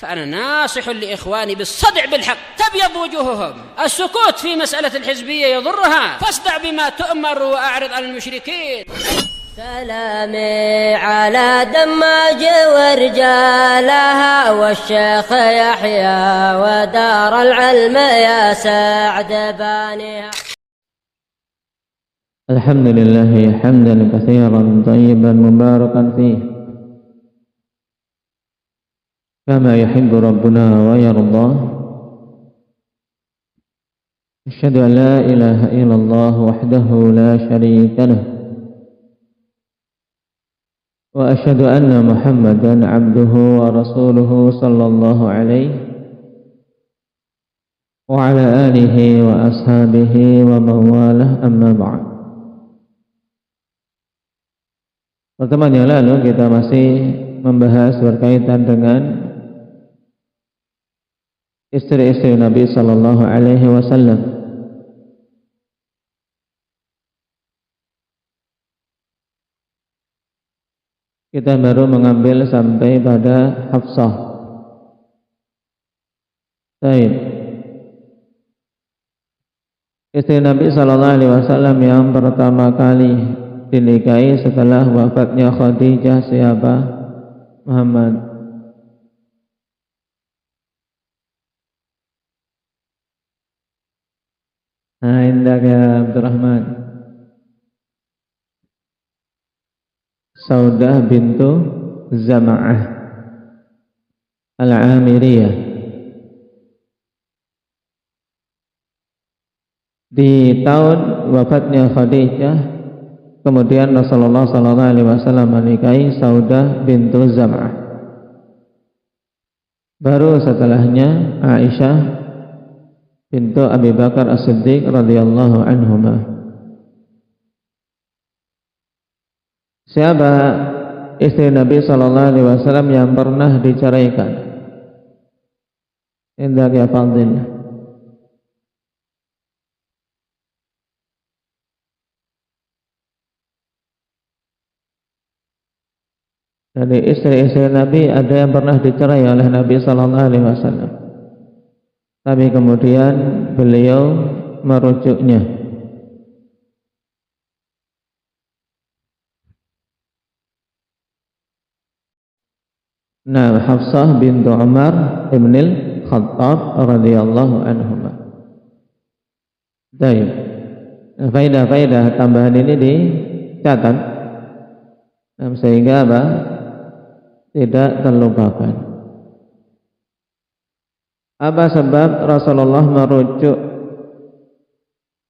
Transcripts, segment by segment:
فأنا ناصح لإخواني بالصدع بالحق تبيض وجوههم. السكوت في مسألة الحزبية يضرها، فاصدع بما تؤمر وأعرض عن المشركين. سلامي على دماج ورجالها والشيخ يحيى ودار العلم يا سعد بانيها. الحمد لله حمدا كثيرا طيبا مباركا فيه كما يحب ربنا ويرضى. أشهد أن لا إله إلا الله وحده لا شريك له، وأشهد أن محمدا عبده ورسوله صلى الله عليه وعلى آله وأصحابه ومن والاه. أما بعد. Pertemuan yang lalu kita masih membahas berkaitan dengan istri-istri Nabi sallallahu alaihi wasallam. Kita baru mengambil sampai pada Hafsah. Baik. Istri Nabi sallallahu alaihi wasallam yang pertama kali dinikahi setelah wafatnya Khadijah siapa? Muhammad. Indah ya Abdurrahman. Saudah bintu Zama'ah Al-Amiriyah. Di tahun wafatnya Khadijah, kemudian Rasulullah SAW menikahi Saudah bintu Zam'ah. Baru setelahnya Aisyah bintu Abi Bakar As-Siddiq radhiyallahu anhuma. Siapa istri Nabi SAW yang pernah diceraikan? Indah ya Fadil. Dari istri-istri Nabi ada yang pernah dicerai oleh Nabi sallallahu alaihi wasallam. Tapi kemudian beliau merujuknya. Nah, Hafsah bintu Umar ibn al-Khattab radhiyallahu anhuma. Baik. Faedah-faedah tambahan ini dicatat sehingga apa? Tidak terlupakan. Apa sebab Rasulullah merujuk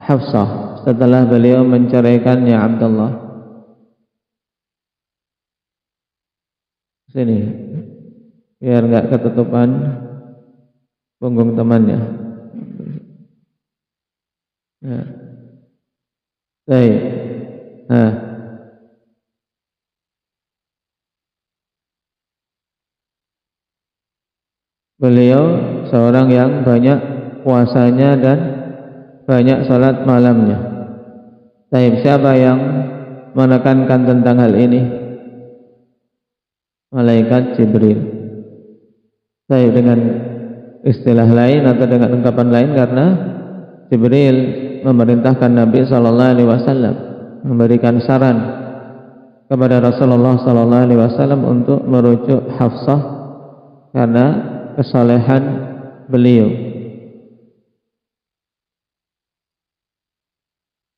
Hafsah setelah beliau menceraikannya Abdullah? Sini, biar enggak ketutupan punggung temannya. Nah. Baik. Nah. Beliau seorang yang banyak puasanya dan banyak salat malamnya. Baik, siapa yang menekankan tentang hal ini? Malaikat Jibril. Baik, dengan istilah lain atau dengan ungkapan lain, karena Jibril memerintahkan Nabi sallallahu alaihi wasallam memberikan saran kepada Rasulullah sallallahu alaihi wasallam untuk merujuk Hafsah karena kesalehan beliau.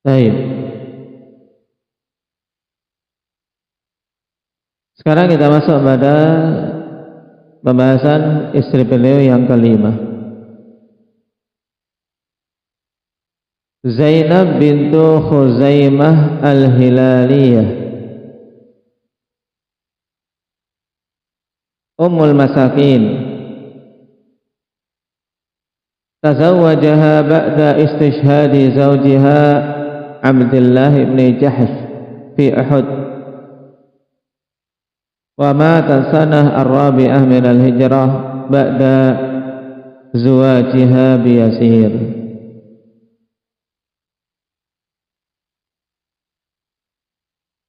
Baik. Sekarang kita masuk pada pembahasan istri beliau yang kelima. Zainab bintu Khuzaimah Al-Hilaliyah, Ummul Masakin. تزوجها بعد استشهاد زوجها عبد الله بن جحش في أحد، ومات سنة 4 من الهجرة بعد زواجها بيسير.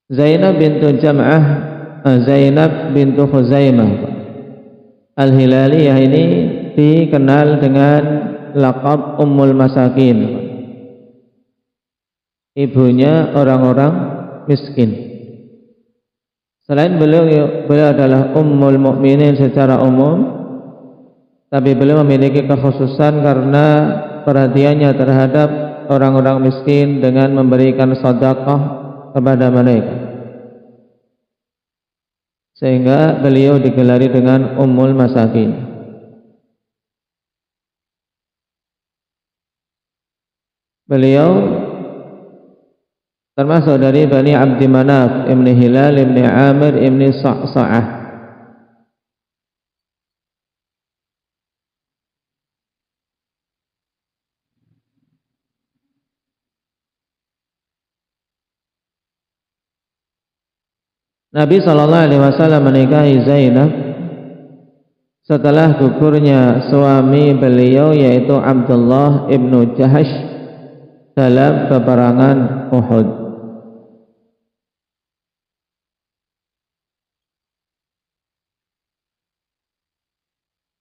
Zainab bintu Jam'ah, Zainab bintu Khuzaimah Al-Hilaliyah ini dikenal dengan laqab Ummul Masakin, ibunya orang-orang miskin. Selain beliau adalah Ummul Mukminin secara umum, tapi beliau memiliki kekhususan karena perhatiannya terhadap orang-orang miskin dengan memberikan sedekah kepada mereka, sehingga beliau digelari dengan Ummul Masakin. Beliau termasuk dari Bani Abdi Manaf ibn Hilal ibn Amir ibn Sa'sa'ah. Nabi SAW menikahi Zainab setelah gugurnya suami beliau yaitu Abdullah ibnu Jahash dalam peperangan Uhud.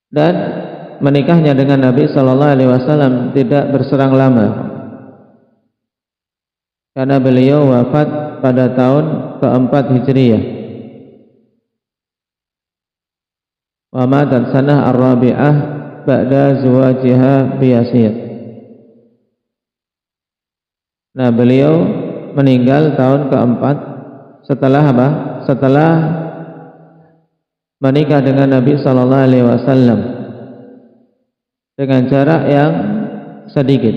Dan menikahnya dengan Nabi SAW tidak berserang lama, karena beliau wafat pada tahun keempat Hijriyah. Wa matat sanah ar-rabi'ah ba'da zuwajiha biyasir. Nah, beliau meninggal tahun keempat setelah apa? Setelah menikah dengan Nabi SAW dengan jarak yang sedikit.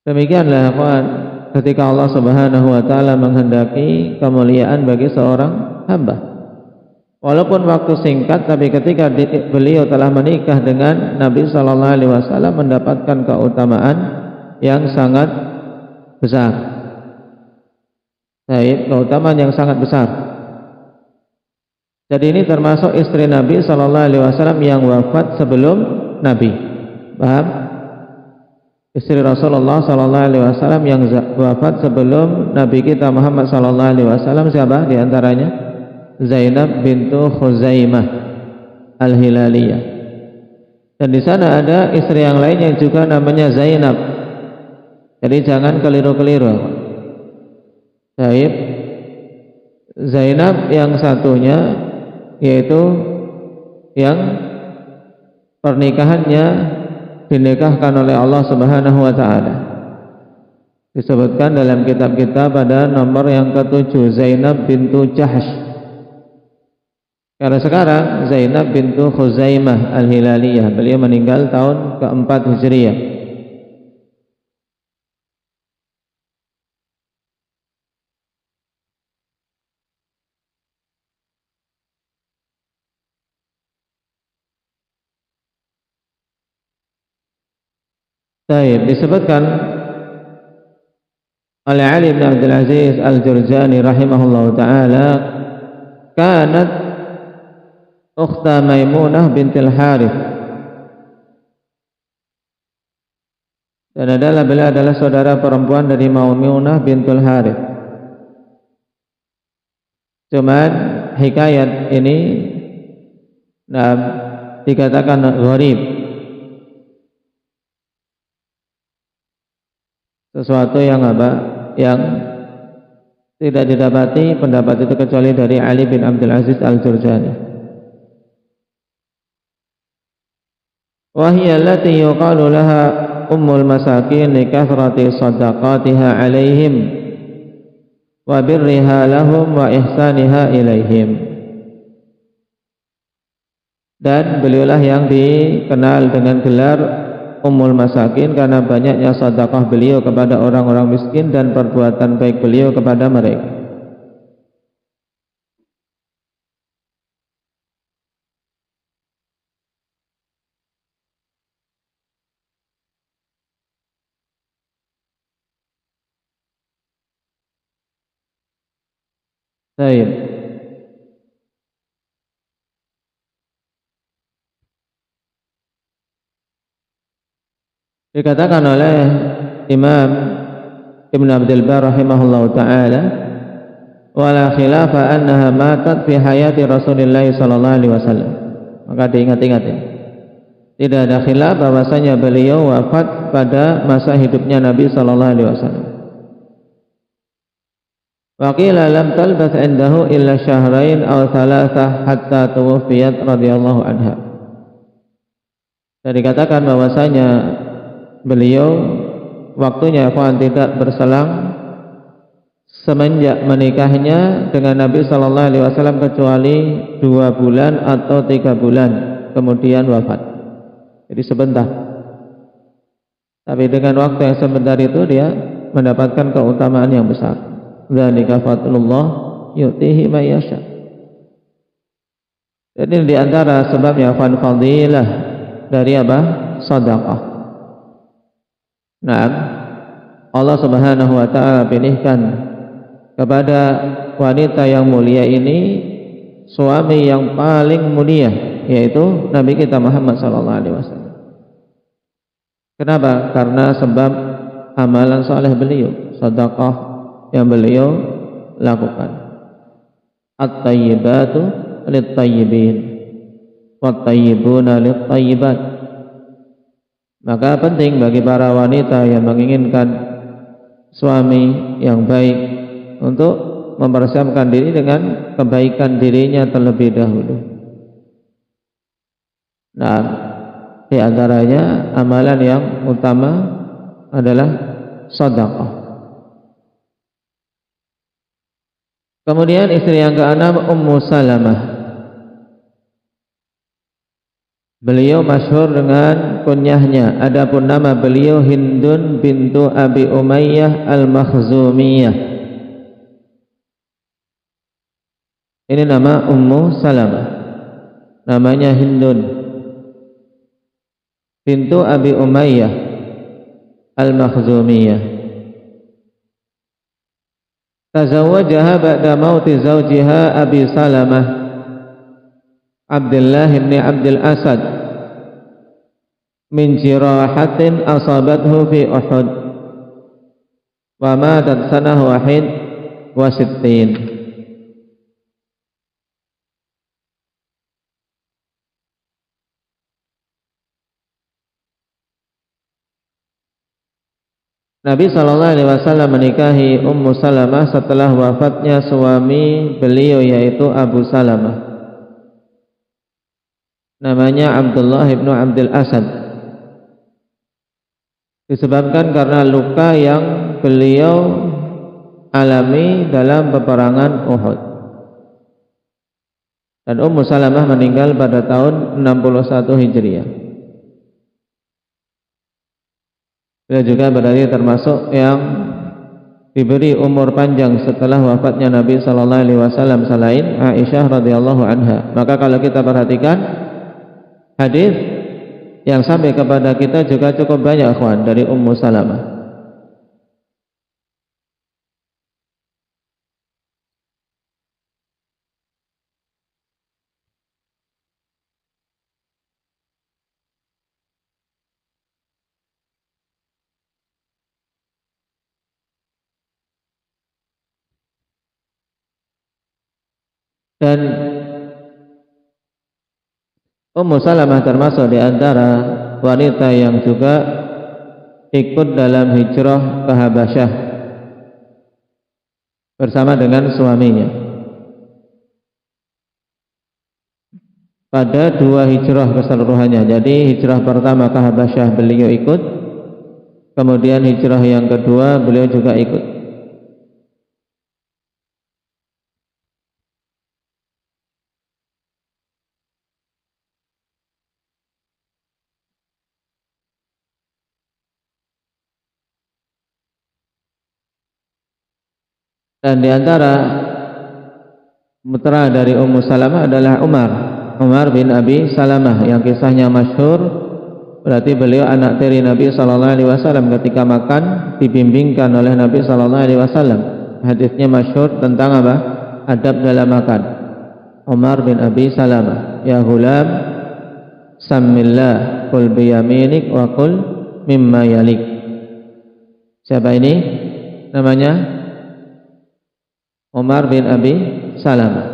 Demikianlah ketika Allah Subhanahu wa taala menghendaki kemuliaan bagi seorang hamba, walaupun waktu singkat, tapi ketika beliau telah menikah dengan Nabi sallallahu alaihi wasallam mendapatkan keutamaan yang sangat besar. Keutamaan yang sangat besar. Jadi ini termasuk istri Nabi sallallahu alaihi wasallam yang wafat sebelum Nabi. Paham? Istri Rasulullah sallallahu alaihi wasallam yang wafat sebelum Nabi kita Muhammad sallallahu alaihi wasallam siapa di antaranya? Zainab bintu Khuzaimah Al-Hilaliyah. Dan di sana ada istri yang lain yang juga namanya Zainab. Jadi jangan keliru-keliru. Baik. Zainab yang satunya yaitu yang pernikahannya dinikahkan oleh Allah Subhanahu wa taala. Disebutkan dalam kitab-kitab pada nomor yang ke-7 Zainab bintu Jahsh. Karena sekarang Zainab bintu Khuzaimah Al-Hilaliyah, beliau meninggal tahun ke-4 Hijriyah. Baik, disebutkan oleh Ali bin Abdul Aziz Al-Jurjani rahimahullahu taala, kanat ukhta Maimunah bintil Harith, dan beliau adalah saudara perempuan dari Maimunah bintul Harith. Cuman hikayat ini dikatakan gharib, sesuatu yang yang tidak didapati pendapat itu kecuali dari Ali bin Abdul Aziz Al-Jurjani. Wa hiya allati yuqalu laha ummul masakin li kathrati sadaqatiha alaihim wa birriha lahum wa ihsaniha ilaihim. Dan beliaulah yang dikenal dengan gelar Ummul Masakin karena banyaknya sedekah beliau kepada orang-orang miskin dan perbuatan baik beliau kepada mereka. Baik. Dikatakan oleh Imam Ibn Abdul Bar rahimahullah ta'ala, wala khilafa annaha matat fi hayati Rasulillah sallallahu alaihi wasallam. Maka diingat-ingat ini. Tidak ada khilaf bahwasanya beliau wafat pada masa hidupnya Nabi sallallahu alaihi wasallam. Wa qila lam talbath indahu illa syahrain aw thalathah hatta tuwfiyat radhiyallahu anha. Dan dikatakan bahwasanya beliau waktunya tidak berselang semenjak menikahnya dengan Nabi sallallahu alaihi wasallam kecuali 2 bulan atau 3 bulan kemudian wafat. Jadi sebentar. Tapi dengan waktu yang sebentar itu dia mendapatkan keutamaan yang besar. Dzalika fadlullah yu'tihi may yasha. Jadi di antara sebabnya fadilah dari apa? Sedekah. Nah, Allah Subhanahu wa taala pilihkan kepada wanita yang mulia ini suami yang paling mulia, yaitu Nabi kita Muhammad sallallahu alaihi wasallam. Kenapa? Karena sebab amalan saleh beliau, sedekah yang beliau lakukan. At-tayyibatu lit-tayyibin wat-tayyibuna lit-tayyibat. Maka penting bagi para wanita yang menginginkan suami yang baik untuk mempersiapkan diri dengan kebaikan dirinya terlebih dahulu. Nah, di antaranya amalan yang utama adalah sedekah. Kemudian istri yang keenam Ummu Salamah. Beliau masyhur dengan kunyahnya. Adapun nama beliau Hindun bintu Abi Umayyah Al-Makhzumiyah. Ini nama Ummu Salamah. Namanya Hindun bintu Abi Umayyah Al-Makhzumiyah. Tazawwajaha ba'da mauti zawjiha Abi Salamah Abdullah bin Abdul Asad min jirahatin asabathu fi Uhud wa matat sanah wahid wa sittin. Nabi sallallahu alaihi wasallam menikahi Ummu Salamah setelah wafatnya suami beliau yaitu Abu Salamah. Namanya Abdullah bin Abdul Asad. Disebabkan karena luka yang beliau alami dalam peperangan Uhud. Dan Ummu Salamah meninggal pada tahun 61 Hijriah. Beliau juga berarti termasuk yang diberi umur panjang setelah wafatnya Nabi sallallahu alaihi wasallam selain Aisyah radhiyallahu anha. Maka kalau kita perhatikan hadis yang sampai kepada kita juga cukup banyak ikhwan dari Ummu Salamah. Dan Ummu Salamah termasuk di antara wanita yang juga ikut dalam hijrah ke Habasyah bersama dengan suaminya. Pada 2 hijrah keseluruhannya. Jadi hijrah pertama ke Habasyah beliau ikut, kemudian hijrah yang kedua beliau juga ikut. Dan di antara putra dari Ummu Salamah adalah Umar bin Abi Salamah yang kisahnya masyhur. Berarti beliau anak tiri Nabi sallallahu alaihi wasallam. Ketika makan dibimbingkan oleh Nabi sallallahu alaihi wasallam. Hadisnya masyhur tentang apa? Adab dalam makan. Umar bin Abi Salamah, ya ghulam sammillah qul biyaminik wa qul mimma yalik. Siapa ini? Namanya Umar bin Abi Salamah.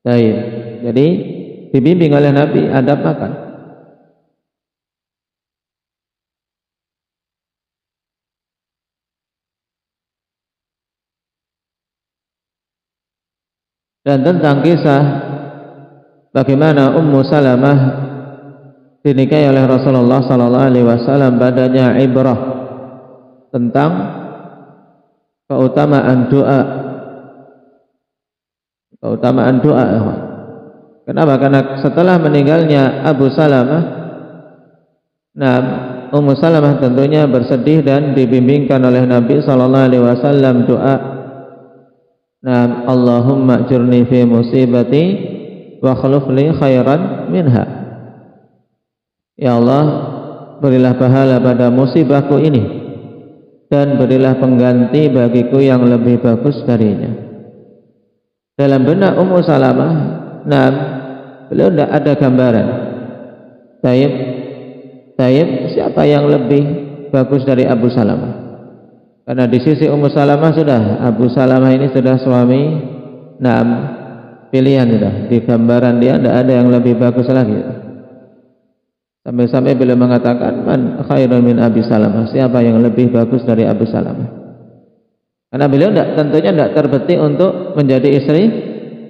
Baik. Jadi dibimbing oleh Nabi adab makan. Dan tentang kisah bagaimana Ummu Salamah dinikahi oleh Rasulullah sallallahu alaihi wasallam, padanya ibrah tentang keutamaan doa. Keutamaan doa. Kenapa? Karena setelah meninggalnya Abu Salamah, nah, Ummu Salamah tentunya bersedih dan dibimbingkan oleh Nabi sallallahu alaihi wasallam doa, nah, Allahumma ajurni fi musibati wa akhlif li khairan minha. Ya Allah, berilah pahala pada musibahku ini dan berilah pengganti bagiku yang lebih bagus darinya. Dalam benak Ummu Salamah, nah, beliau tidak ada gambaran. Taib, siapa yang lebih bagus dari Abu Salamah? Karena di sisi Ummu Salamah sudah, Abu Salamah ini sudah suami, nah, pilihan sudah. Di gambaran dia tidak ada yang lebih bagus lagi. Sampai-sampai beliau mengatakan, man khairun min Abi Salamah, siapa yang lebih bagus dari Abu Salamah? Karena beliau tentunya tidak terbetik untuk menjadi istri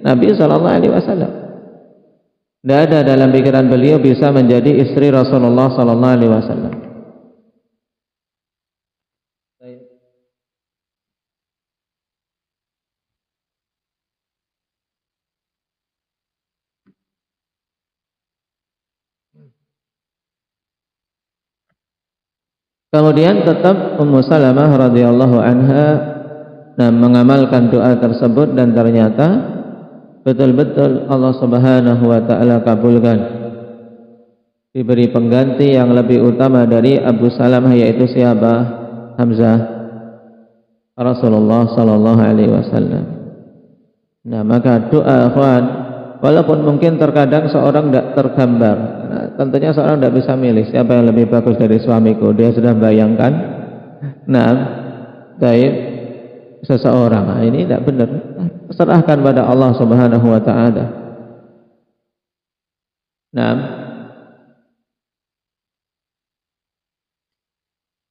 Nabi sallallahu alaihi wasallam. Tidak ada dalam pikiran beliau bisa menjadi istri Rasulullah sallallahu alaihi wasallam. Kemudian tetap Ummu Salamah radhiyallahu anha mengamalkan doa tersebut, dan ternyata betul-betul Allah Subhanahu wa taala kabulkan. Diberi pengganti yang lebih utama dari Abu Salamah, yaitu siapa? Hamzah, Rasulullah sallallahu alaihi wasallam. Nah, maka doa ikhwan, walaupun mungkin terkadang seorang tidak tergambar. Nah, tentunya seorang tidak bisa milih siapa yang lebih bagus dari suamiku. Dia sudah bayangkan. Nah, baik seseorang. Nah, ini tidak benar. Serahkan pada Allah Subhanahu wa taala. Nah,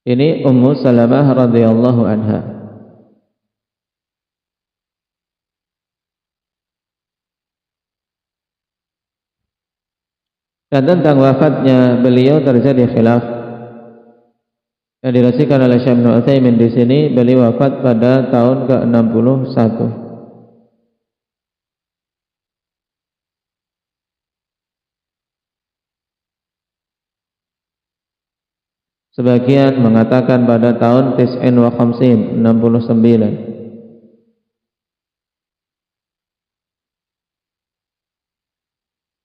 ini Ummu Salamah radhiyallahu anha. Dan tentang wafatnya beliau terjadi khilaf. Yang dirasakan oleh Syekh Ibnu Utsaimin di sini, beliau wafat pada tahun ke-61. Sebagian mengatakan pada tahun 69.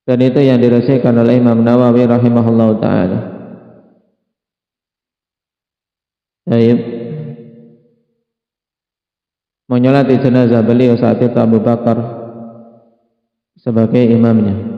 Dan itu yang dirasakan oleh Imam Nawawi rahimahullahu taala. Baik. Menyolati jenazah beliau saat itu Abu Bakar sebagai imamnya.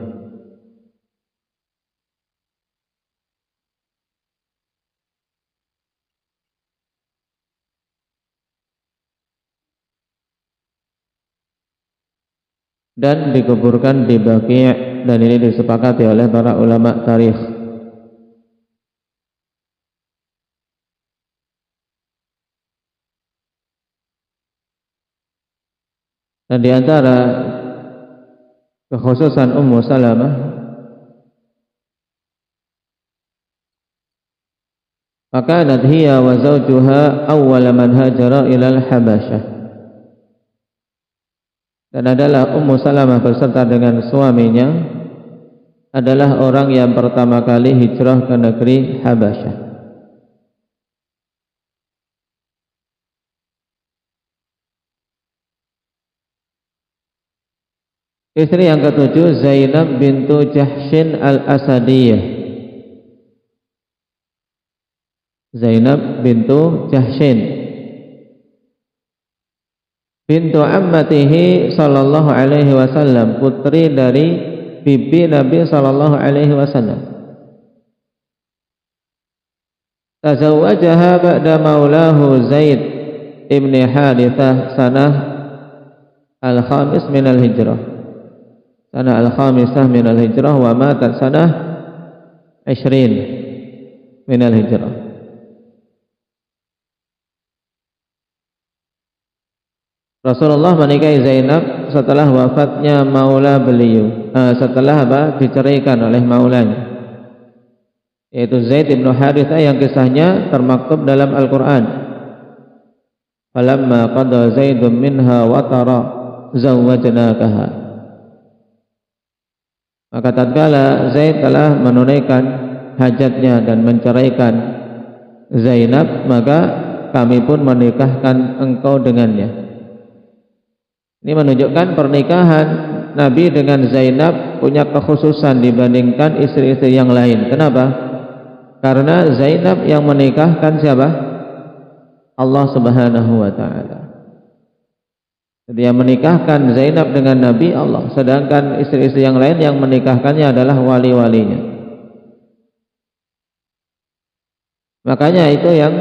Dan dikuburkan di Baqi', dan ini disepakati oleh para ulama tarikh. Dan di antara kekhususan Ummu Salamah, maka hiya wa zawjuha awwal man hajara ila al-Habasyah. Dan adalah Ummu Salamah berserta dengan suaminya adalah orang yang pertama kali hijrah ke negeri Habasyah. Istri yang ketujuh Zainab bintu Jahshin al-Asadiyah. Zainab bintu Jahshin bintu ammatihi sallallahu alaihi wasallam, putri dari bibi Nabi sallallahu alaihi wasallam. Tazawwajaha ba'da maulahu Zaid ibn Harithah sanah al-khamis minal hijrah. Sana al-khamisah minal hijrah wa matat sanah 20 minal hijrah. Rasulullah menikahi Zainab setelah wafatnya maula beliau, setelah diceraikan oleh maulanya, yaitu Zaid bin Harithah, yang kisahnya termaktub dalam Al-Quran. Falamma qada Zaidun minha watara zawwajnakaha. Maka tatkala Zaid telah menunaikan hajatnya dan menceraikan Zainab, maka kami pun menikahkan engkau dengannya. Ini menunjukkan pernikahan Nabi dengan Zainab punya kekhususan dibandingkan istri-istri yang lain. Kenapa? Karena Zainab yang menikahkan siapa? Allah Subhanahu wa ta'ala. Jadi yang menikahkan Zainab dengan Nabi Allah, sedangkan istri-istri yang lain yang menikahkannya adalah wali-walinya. Makanya itu yang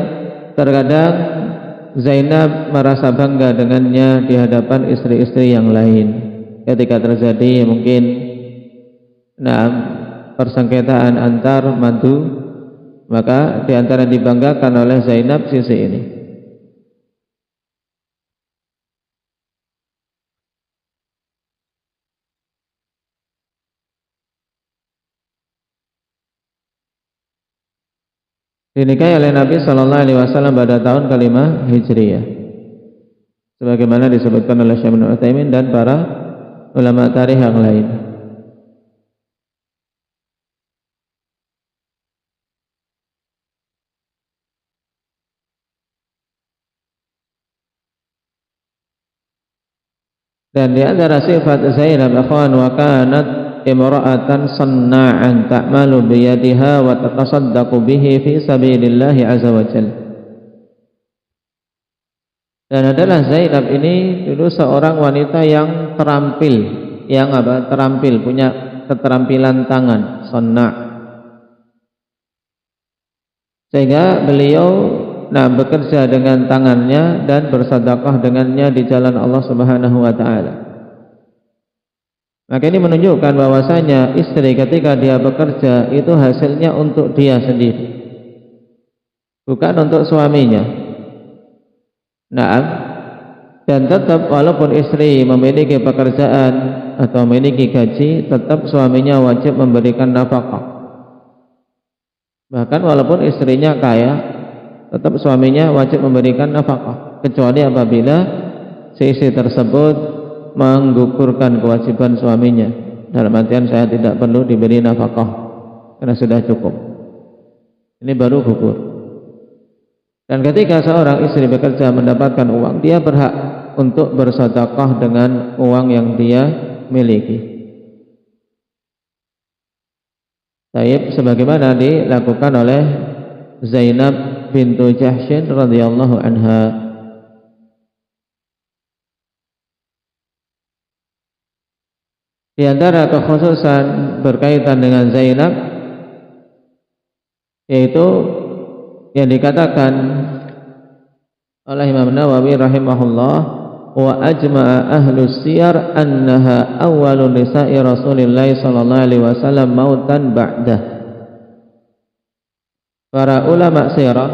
terkadang Zainab merasa bangga dengannya di hadapan istri-istri yang lain. Ketika terjadi mungkin persengketaan antar mantu, maka di antara dibanggakan oleh Zainab sisi ini. Dinikahi oleh Nabi Sallallahu Alaihi Wasallam pada tahun kelima Hijriyah, sebagaimana disebutkan oleh Syekh Ibnu Utsaimin dan para ulama tarikh yang lain. Dan di antara sifat Zainab akhwan wa kanat imra'atan sanna'an ta'malu biyadiha wa tatasaddaqu bihi fi sabilillahi azza wa jalla. Dan adalah Zainab ini dulu seorang wanita yang terampil, terampil, punya keterampilan tangan, sanna'. Sehingga beliau bekerja dengan tangannya dan bersedekah dengannya di jalan Allah Subhanahu wa taala. Maka ini menunjukkan bahwasanya istri ketika dia bekerja itu hasilnya untuk dia sendiri, bukan untuk suaminya. Dan tetap walaupun istri memiliki pekerjaan atau memiliki gaji, tetap suaminya wajib memberikan nafkah. Bahkan walaupun istrinya kaya, tetap suaminya wajib memberikan nafkah, kecuali apabila si istri tersebut menggugurkan kewajiban suaminya, dalam artian saya tidak perlu diberi nafkah karena sudah cukup, ini baru gugur. Dan ketika seorang istri bekerja mendapatkan uang, dia berhak untuk bersedekah dengan uang yang dia miliki. Taib, sebagaimana dilakukan oleh Zainab bintu Jahsyin radhiyallahu anha. Di antara kekhususan berkaitan dengan Zainab, yaitu yang dikatakan oleh Imam Nawawi rahimahullah, wa ajma'a ahlus siyar annaha awwalu nisa'i Rasulillah sallallahu alaihi wasallam mautan ba'dah. Para ulama sirah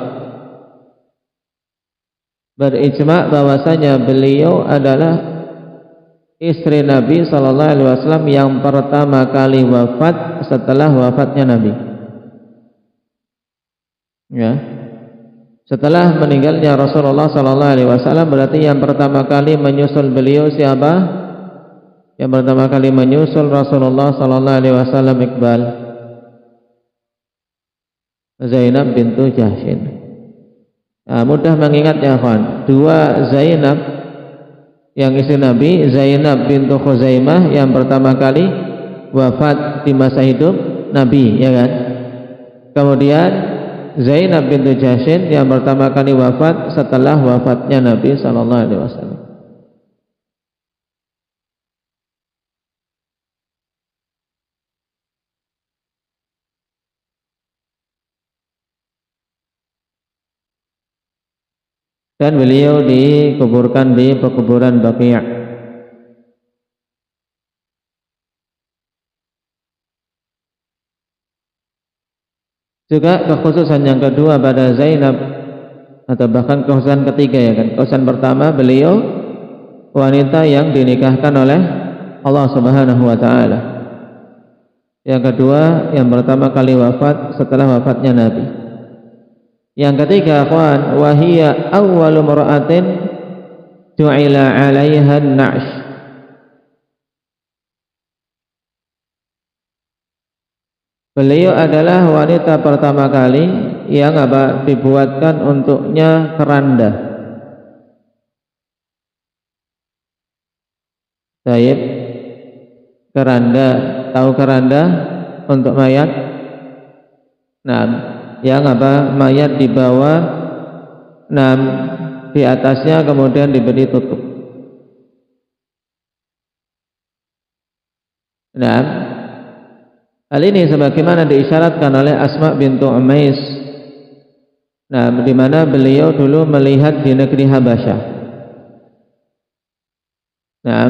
berijma' bahwasanya beliau adalah istri Nabi sallallahu alaihi wasallam yang pertama kali wafat setelah wafatnya Nabi. Ya. Setelah meninggalnya Rasulullah sallallahu alaihi wasallam, berarti yang pertama kali menyusul beliau siapa? Yang pertama kali menyusul Rasulullah sallallahu alaihi wasallam Iqbal, Zainab bintu Jahsyin. Mudah mengingatnya kawan. Dua Zainab yang istri Nabi, Zainab bintu Khuzaimah yang pertama kali wafat di masa hidup Nabi, ya kan? Kemudian Zainab bintu Jahsyin yang pertama kali wafat setelah wafatnya Nabi sallallahu alaihi wasallam. Dan beliau dikuburkan di pekuburan Baqi'. Juga kekhususan yang kedua pada Zainab, atau bahkan kekhususan ketiga ya kan. Kekhususan pertama, beliau wanita yang dinikahkan oleh Allah Subhanahu wa taala. Yang kedua, yang pertama kali wafat setelah wafatnya Nabi. Yang ketiga, akhwan, wahia awwalu mar'atin ju'ila 'alaiha an-na'sh. Beliau adalah wanita pertama kali yang dibuatkan untuknya keranda. Baik, keranda, tahu keranda untuk mayat? Nah, yang mayat dibawa, nah di atasnya kemudian diberi tutup. Nah, hal ini sebagaimana diisyaratkan oleh Asma bintu Umais. Nah, di mana beliau dulu melihat di negeri Habasyah. Nah,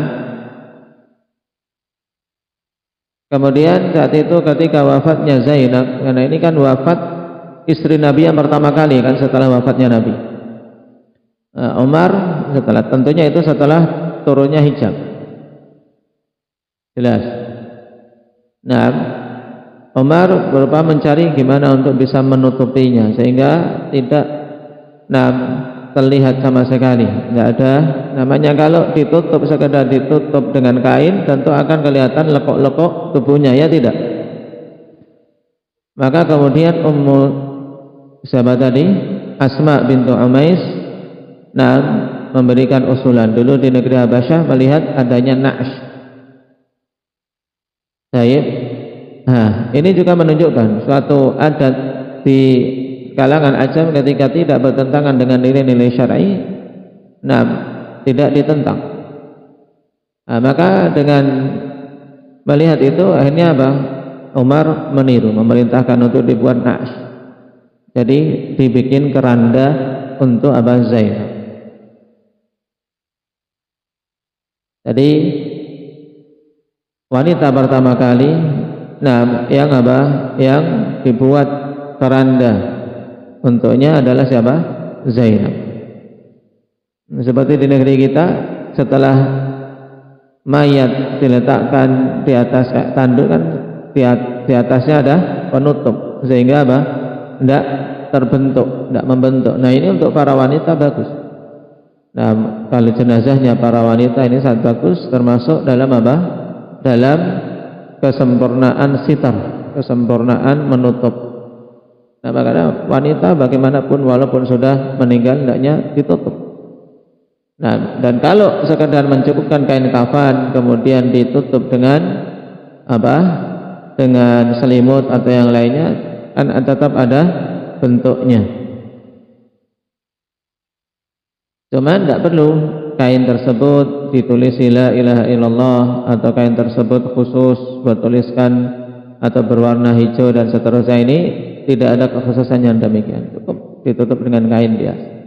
kemudian saat itu ketika wafatnya Zainab, karena ini kan wafat istri Nabi yang pertama kali kan setelah wafatnya Nabi. Umar tentunya itu setelah turunnya hijab. Jelas. Nah, Umar berupa mencari gimana untuk bisa menutupinya sehingga tidak terlihat sama sekali. Tidak ada namanya kalau ditutup, sekedar ditutup dengan kain tentu akan kelihatan lekuk-lekuk tubuhnya, ya tidak. Maka kemudian siapa tadi, Asma bintu Umais memberikan usulan. Dulu di negeri Habasyah melihat adanya na'sh. Baik. Nah, ini juga menunjukkan suatu adat di kalangan Ajam ketika tidak bertentangan dengan nilai-nilai syar'i, tidak ditentang. Nah, maka dengan melihat itu akhirnya Umar meniru, memerintahkan untuk dibuat na'sh. Jadi dibikin keranda untuk Zainab. Jadi wanita pertama kali yang dibuat keranda untuknya adalah siapa? Zainab. Seperti di negeri kita, setelah mayat diletakkan di atas tanduk kan di atasnya ada penutup sehingga tidak terbentuk, tidak membentuk. Nah, ini untuk para wanita bagus. Nah, kalau jenazahnya para wanita ini sangat bagus, termasuk dalam dalam kesempurnaan sitar, kesempurnaan menutup. Nah, makanya wanita bagaimanapun walaupun sudah meninggal hendaknya ditutup. Nah, dan kalau sekedar mencukupkan kain kafan kemudian ditutup dengan dengan selimut atau yang lainnya, kan tetap ada bentuknya. Cuman tidak perlu kain tersebut ditulis la ilaha illallah atau kain tersebut khusus bertuliskan atau berwarna hijau dan seterusnya. Ini tidak ada kekhususan yang demikian, cukup ditutup dengan kain biasa.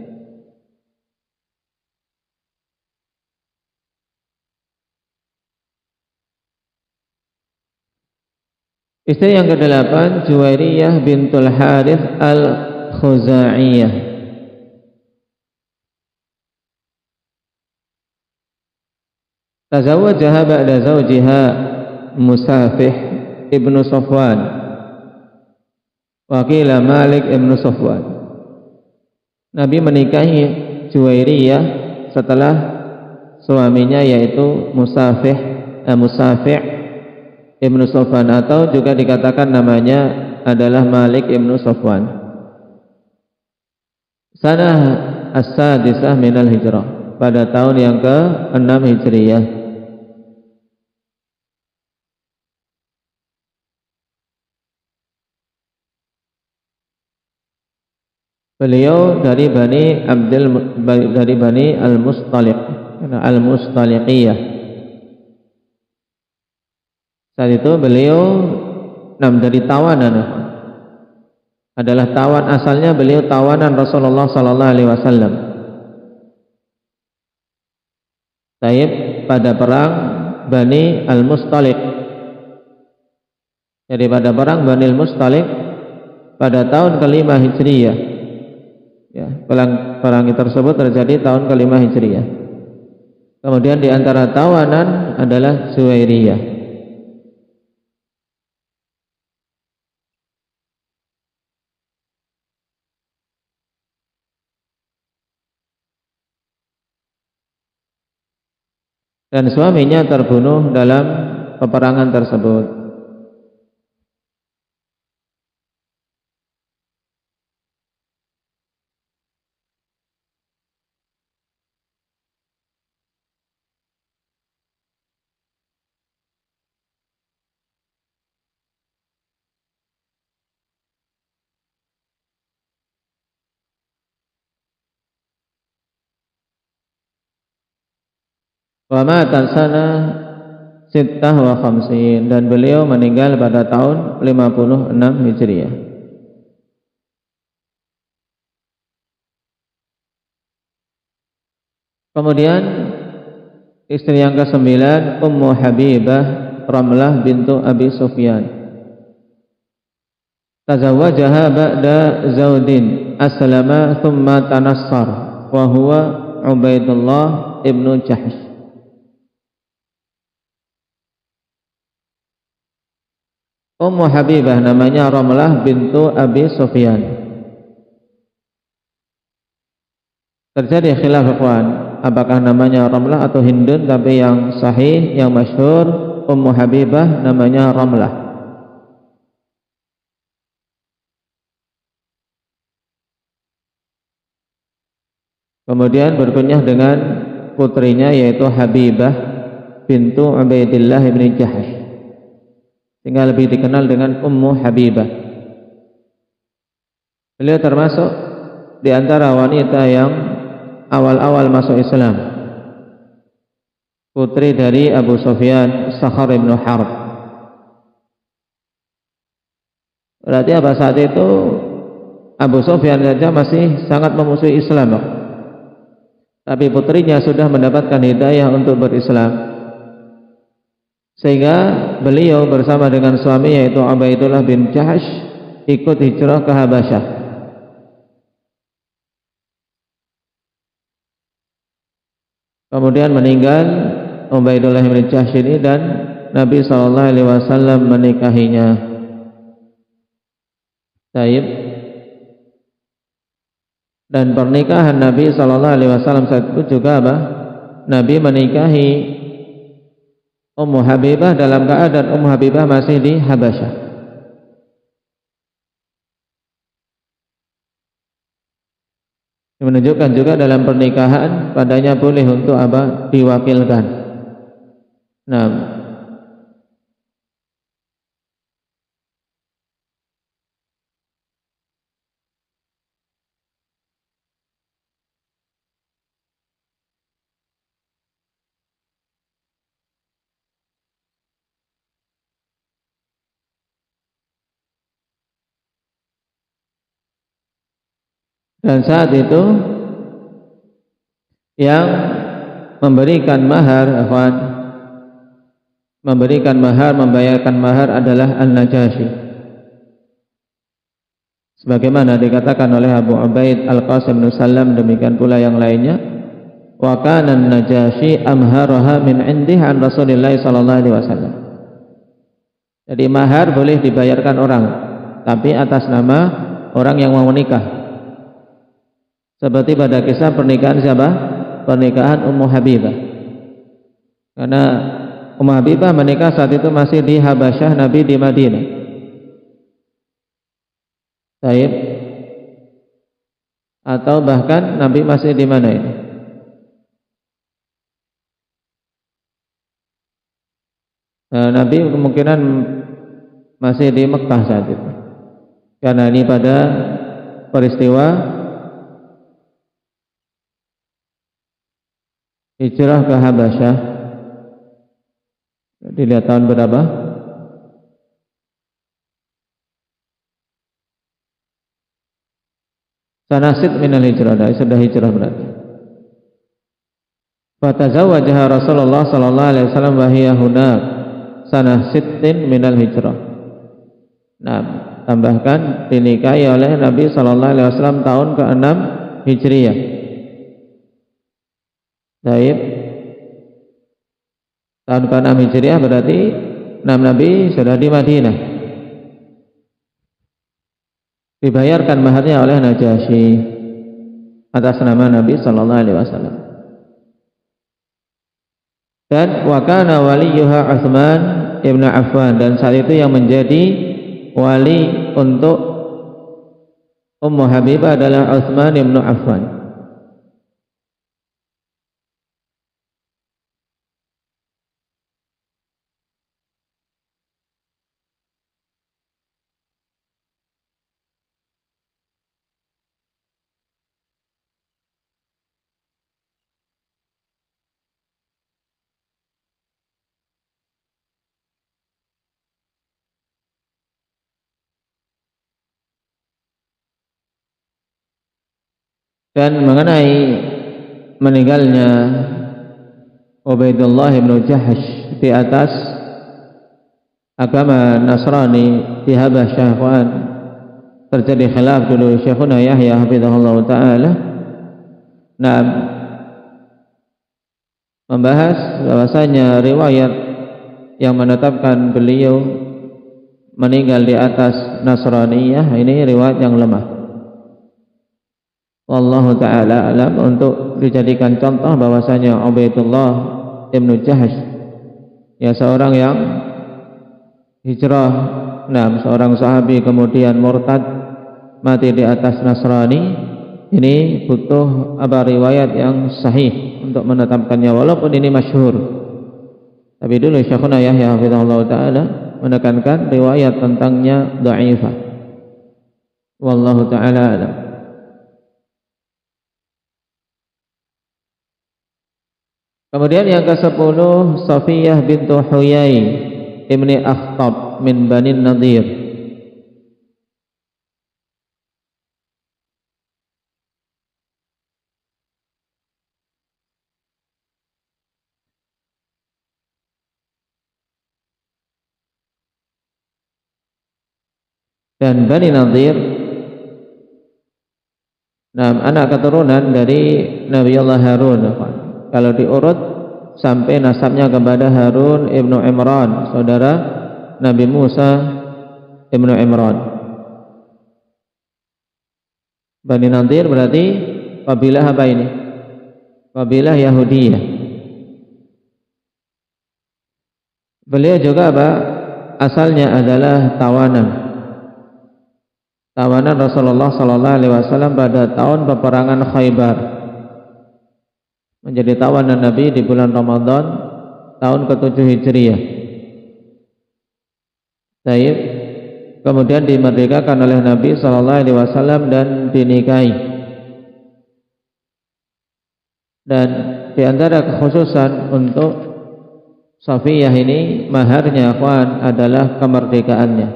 Istri yang ke-8 Juwairiyah bintul Harith al-Khuza'iyah. Tazawwajaha ba'da zawjiha Musafih ibnu Safwan wa qila Malik ibnu Safwan. Nabi menikahi Juwairiyah setelah suaminya yaitu Musafih ibnu Safwan, atau juga dikatakan namanya adalah Malik ibnu Safwan. Sanah as-sadisah minal hijrah, pada tahun yang ke-6 Hijriyah. Beliau dari Bani Al-Mustaliq, Al-Mustaliqiyah. Saat itu beliau dari tawanan, adalah tawan asalnya, beliau tawanan Rasulullah sallallahu alaihi wasallam. Taib pada perang Bani Al-Mustaliq. Jadi pada perang Bani Al-Mustaliq pada tahun kelima Hijriyah. Ya, perangi tersebut terjadi tahun kelima Hijriyah. Kemudian di antara tawanan adalah Zuwairiyah. Dan suaminya terbunuh dalam peperangan tersebut. Wa mata sana sittah wa khamsin, dan beliau meninggal pada tahun 56 Hijriah. Kemudian istri yang ke-9 Ummu Habibah Ramlah bintu Abi Sufyan. Tazawwajaha ba'da Zaudin aslama thumma tanassar wa huwa Ubaidullah ibnu Jahsh. Ummu Habibah namanya Ramlah bintu Abi Sufyan. Terjadi khilaf ikhwan, apakah namanya Ramlah atau Hindun, tapi yang sahih, yang masyhur Ummu Habibah namanya Ramlah. Kemudian berkunyah dengan putrinya yaitu Habibah bintu Ubaidillah bin Jahsh, sehingga lebih dikenal dengan Ummu Habibah. Beliau termasuk di antara wanita yang awal-awal masuk Islam, putri dari Abu Sufyan, Sakhar bin Harb. Berarti apa, saat itu Abu Sufyan saja masih sangat memusuhi Islam, tapi putrinya sudah mendapatkan hidayah untuk berislam, sehingga beliau bersama dengan suami yaitu Ubaidullah bin Jahsh ikut hijrah ke Habasyah. Kemudian meninggal Ubaidullah bin Jahsh ini, dan Nabi SAW menikahinya. Taib. Dan pernikahan Nabi SAW saat itu juga apa? Nabi menikahi Ummu Habibah dalam keadaan Ummu Habibah masih di Habasyah. Menunjukkan juga dalam pernikahan padanya boleh untuk apa? Diwakilkan. Nah, dan saat itu yang memberikan mahar, membayarkan mahar adalah An-Najasyi, sebagaimana dikatakan oleh Abu Ubaid Al-Qasim bin Salam, demikian pula yang lainnya. Wa kana An-Najasyi amharaha min indih an Rasulillah sallallahu alaihi wasallam. Jadi mahar boleh dibayarkan orang, tapi atas nama orang yang mau menikah. Seperti pada kisah pernikahan siapa? Pernikahan Ummu Habibah. Karena Ummu Habibah menikah saat itu masih di Habasyah, Nabi di Madinah. Taib. Atau bahkan Nabi masih di mana ini? Nabi kemungkinan masih di Mekah saat itu. Karena ini pada peristiwa hijrah ke Habasyah. Dilihat tahun berapa? Sanasid minal hijrah, sudah hijrah berarti. Fatazawwajaha Rasulullah sallallahu alaihi wasallam wa hiya hunak sanasidin minal hijrah. Nah, tambahkan dinikahi oleh Nabi sallallahu alaihi wasallam tahun ke-6 Hijriah. Baik. Tahun ke-6 Hijriah berarti Nabi sudah di Madinah. Dibayarkan maharnya oleh Najasyi atas nama Nabi sallallahu alaihi wasallam. Dan wa kana waliyuha Utsman ibnu Affan, dan saat itu yang menjadi wali untuk Ummu Habibah adalah Utsman ibnu Affan. Dan mengenai meninggalnya Ubaidullah bin Jahsh di atas agama Nasrani di Habasyah, terjadi khilaf dulu Syekhuna Yahya hafizahullah taala. Nah, membahas bahwasanya riwayat yang menetapkan beliau meninggal di atas Nasraniyah ini riwayat yang lemah. Wallahu ta'ala alam, untuk dijadikan contoh bahwasanya Ubaidullah ibnu Jahsh ya seorang yang hijrah, seorang sahabi kemudian murtad mati di atas Nasrani, ini butuh riwayat yang sahih untuk menetapkannya, walaupun ini masyhur. Tapi dulu Syekhuna Yahya hafizahullah ta'ala menekankan riwayat tentangnya dhaifah. Wallahu ta'ala alam. Kemudian yang ke-10, Safiyah bintu Huyai ibni Akhtab min Bani Nadir. Dan Bani Nadir anak keturunan dari Nabi Allah Harun. Kalau diurut sampai nasabnya kepada Harun ibnu Imran, saudara Nabi Musa ibnu Imran. Bani Nadir berarti kabilah apa ini? Kabilah Yahudiyah. Beliau juga apa? Asalnya adalah tawanan Rasulullah sallallahu alaihi wasallam pada tahun peperangan Khaybar. Menjadi tawanan Nabi di bulan Ramadan tahun ke-7 Hijriah. Baik. Kemudian dimerdekakan oleh Nabi sallallahu alaihi wasallam dan dinikahi. Dan di antara kekhususan untuk Safiyah ini, maharnya akhwan adalah kemerdekaannya.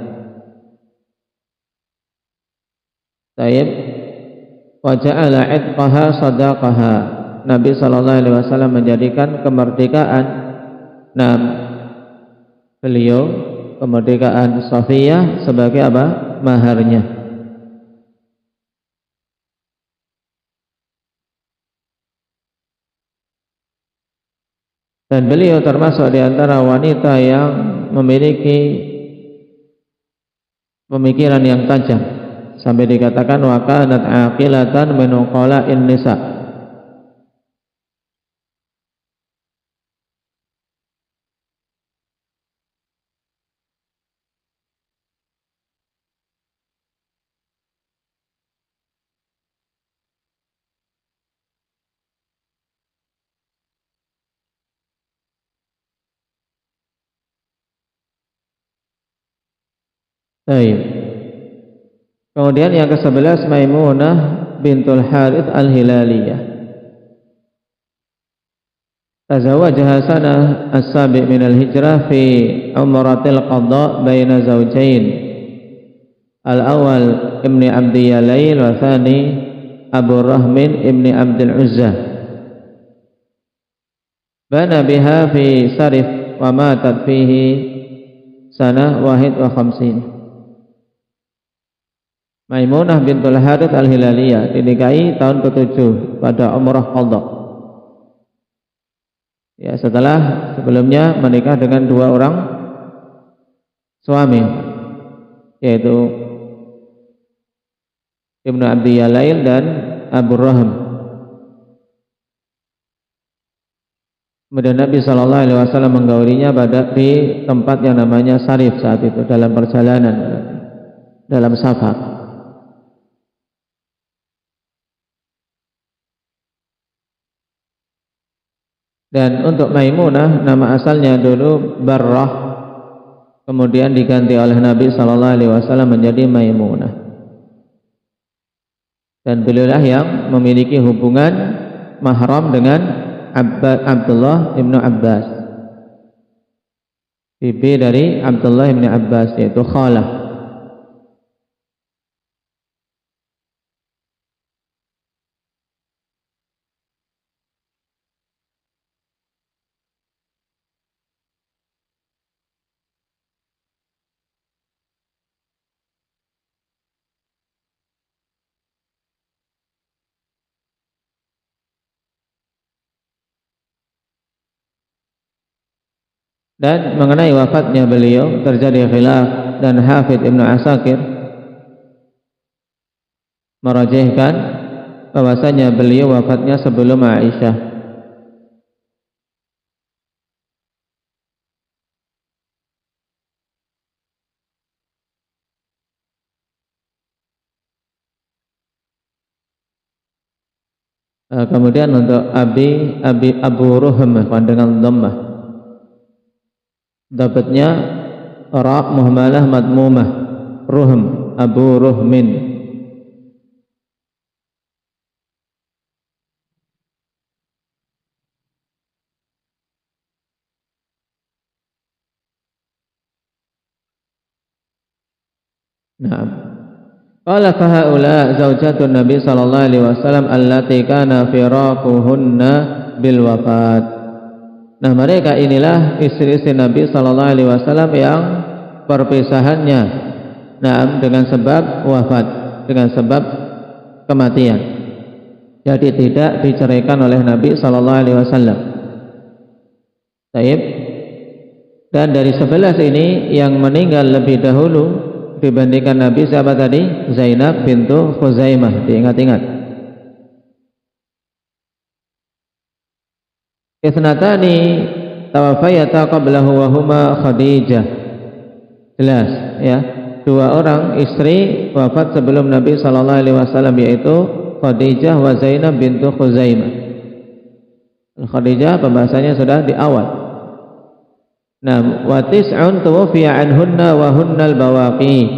Baik. Wa ja'ala 'itqaha sadaqaha. Nabi sallallahu alaihi wasallam menjadikan kemerdekaan beliau, kemerdekaan Safiyah sebagai apa? Maharnya. Dan beliau termasuk di antara wanita yang memiliki pemikiran yang tajam, sampai dikatakan wa kanat aqilatan min uqala'in nisa. Baik. Kemudian yang ke-11, Maimunah bintul Harith al-Hilaliyah. Tazawajaha sanah as-sabi' min al-hijrah fi umratil qadha baina zawjain. Al-awwal ibni Abdi Yalail wa thani Abu Rahmin ibni Abdul Uzza. Bana biha fi Sarif wa matat fihi sanah wahid wa khamsin. Maimunah bintul Harits Al-Hilaliyah dinikahi tahun ke-7 pada umrah qadha. Ya, setelah sebelumnya menikah dengan 2 orang suami, yaitu Ibnu Abi Yalail dan Abu Rahm. Kemudian Nabi SAW menggaulinya di tempat yang namanya Sarif saat itu, dalam perjalanan, dalam safar. Dan untuk Maimunah, nama asalnya dulu Barrah, kemudian diganti oleh Nabi SAW menjadi Maimunah. Dan beliaulah yang memiliki hubungan mahram dengan Abdullah ibnu Abbas, bibi dari Abdullah ibnu Abbas, yaitu khalah. Dan mengenai wafatnya beliau terjadi khilaf, dan Hafidz Ibnu Asakir merajihkan bahwasanya beliau wafatnya sebelum Aisyah. Kemudian untuk Abu Ruhm dengan dhammah, dapatnya ra muhmalah madmumah, Ruhm, Abu Ruhmin. Naam. Qala fa haula zaujatun Nabi sallallahu alaihi wasallam allati kana firaquhunna bil wafat. Nah, mereka inilah istri-istri Nabi sallallahu alaihi wasallam yang perpisahannya dengan sebab wafat, dengan sebab kematian. Jadi tidak diceraikan oleh Nabi sallallahu alaihi wasallam. Baik. Dan dari 11 ini yang meninggal lebih dahulu dibandingkan Nabi siapa tadi? Zainab bintu Khuzaimah, diingat-ingat. Isnatani tawafayata qablahu wa huma Khadijah. Jelas ya, 2 orang istri wafat sebelum Nabi sallallahu alaihi wasallam, yaitu Khadijah wa Zainab bintu Khuzaimah. Khadijah pembahasannya sudah di awal. Nah, wa tis'un tuwfiya anhunna wa hunnal bawaqi,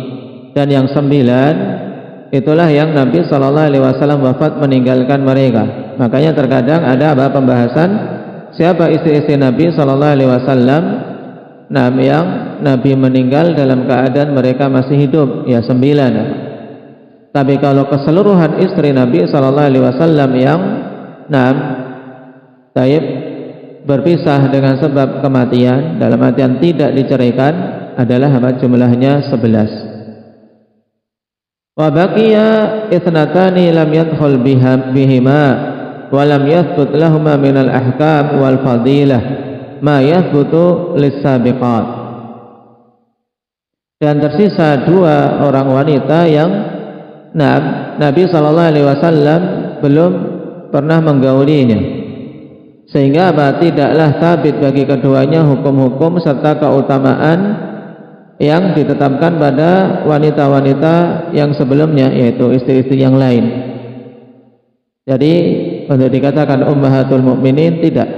dan yang 9 itulah yang Nabi sallallahu alaihi wasallam wafat meninggalkan mereka. Makanya terkadang ada pembahasan siapa istri-istri Nabi sallallahu alaihi wasallam yang Nabi meninggal dalam keadaan mereka masih hidup, ya 9. Tapi kalau keseluruhan istri Nabi sallallahu alaihi wasallam yang berpisah dengan sebab kematian, dalam artian tidak diceraikan, adalah jumlahnya 11. Wa baqiya ithnatani lam yadkhul bihima wa lam yathbut lahumā min al-ahkām wal fadīlah ma yathbutu lis-sabiqāt. Dan tersisa 2 orang wanita yang Nabi sallallahu alaihi wasallam belum pernah menggaulinya, sehingga tidaklah sabit bagi keduanya hukum-hukum serta keutamaan yang ditetapkan pada wanita-wanita yang sebelumnya, yaitu istri-istri yang lain. Jadi untuk dikatakan ummahatul mukminin tidak,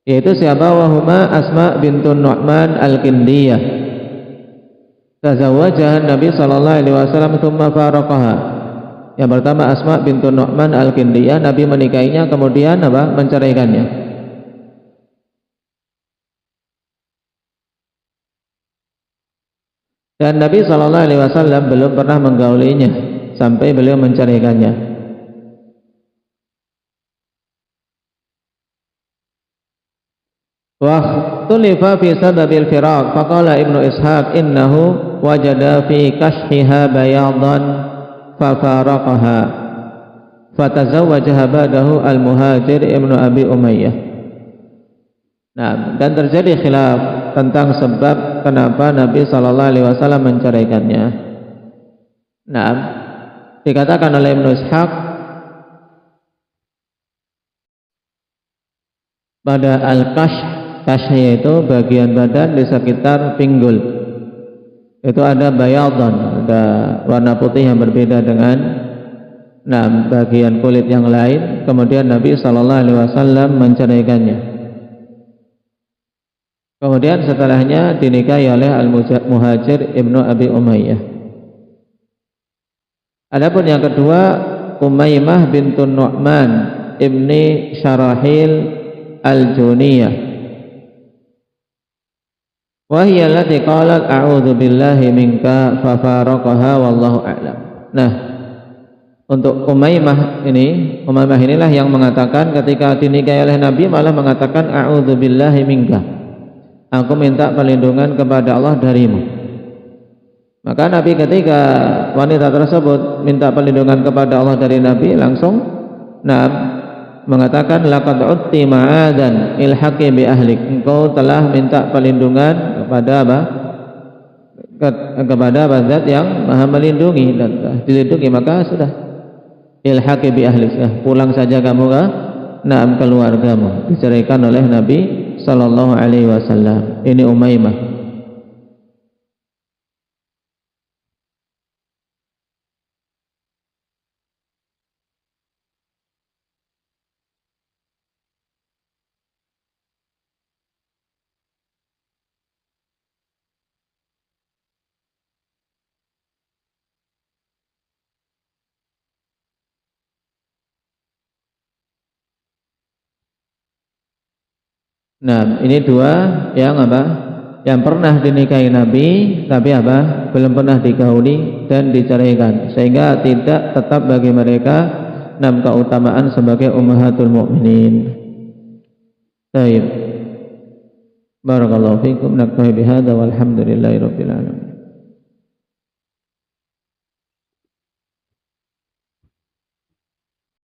yaitu siapa? Wahuma Asma bintun Nu'man al-Kindiyah, tazawwajaha Nabi sallallahu alaihi wasallam tsumma faraqaha. Yang pertama Asma bintu Nu'man al-Kindiyah, Nabi menikahinya kemudian menceraikannya. Dan Nabi sallallahu alaihi wasallam belum pernah menggaulinya sampai beliau menceraikannya. Wa Fakhtulifa fi sababil firaq, faqala Ibnu Ishaq innahu wajada fi kashfiha bayadan fafaraqaha fatazawwajaha ba'dahu al-Muhajir Ibnu Abi Umayyah. Nah, dan terjadi khilaf tentang sebab kenapa Nabi sallallahu alaihi wasallam menceraikannya. Nah, dikatakan oleh Ibnu Ishaq pada al-kashf itu bagian badan di sekitar pinggul. Itu ada bayadun, ada warna putih yang berbeda dengan bagian kulit yang lain. Kemudian Nabi sallallahu alaihi wasallam menceraikannya. Kemudian setelahnya dinikahi oleh Al-Muhajir Ibnu Abi Umayyah. Adapun yang kedua, Umaymah bintun Nu'man ibni Syarahil Al-Juniyah. Wa hiya allati qalat a'udzu billahi minka fafaraqaha wallahu a'lam. Nah, untuk Umaymah inilah yang mengatakan ketika dinikahi oleh Nabi malah mengatakan a'udzu billahi minka. Aku minta perlindungan kepada Allah darimu. Maka Nabi ketika wanita tersebut minta perlindungan kepada Allah dari Nabi, langsung mengatakan laqad utti ma'adan ilhaqi bi ahlik. Engkau telah minta perlindungan kepada apa? Kepada zat yang Maha melindungi dan dilindungi, maka sudah ilhaqi bi ahlik. Pulang saja kamu ke keluargamu. Diceraikan oleh Nabi sallallahu alaihi wasallam. Ini Umaymah. Nah, ini dua yang apa? Yang pernah dinikahi Nabi tapi apa? Belum pernah digauli dan diceraikan, sehingga tidak tetap bagi mereka keutamaan sebagai ummahatul mukminin. Baik. Barakallahu fikum. Naktafi bihadza walhamdulillahirabbil alamin.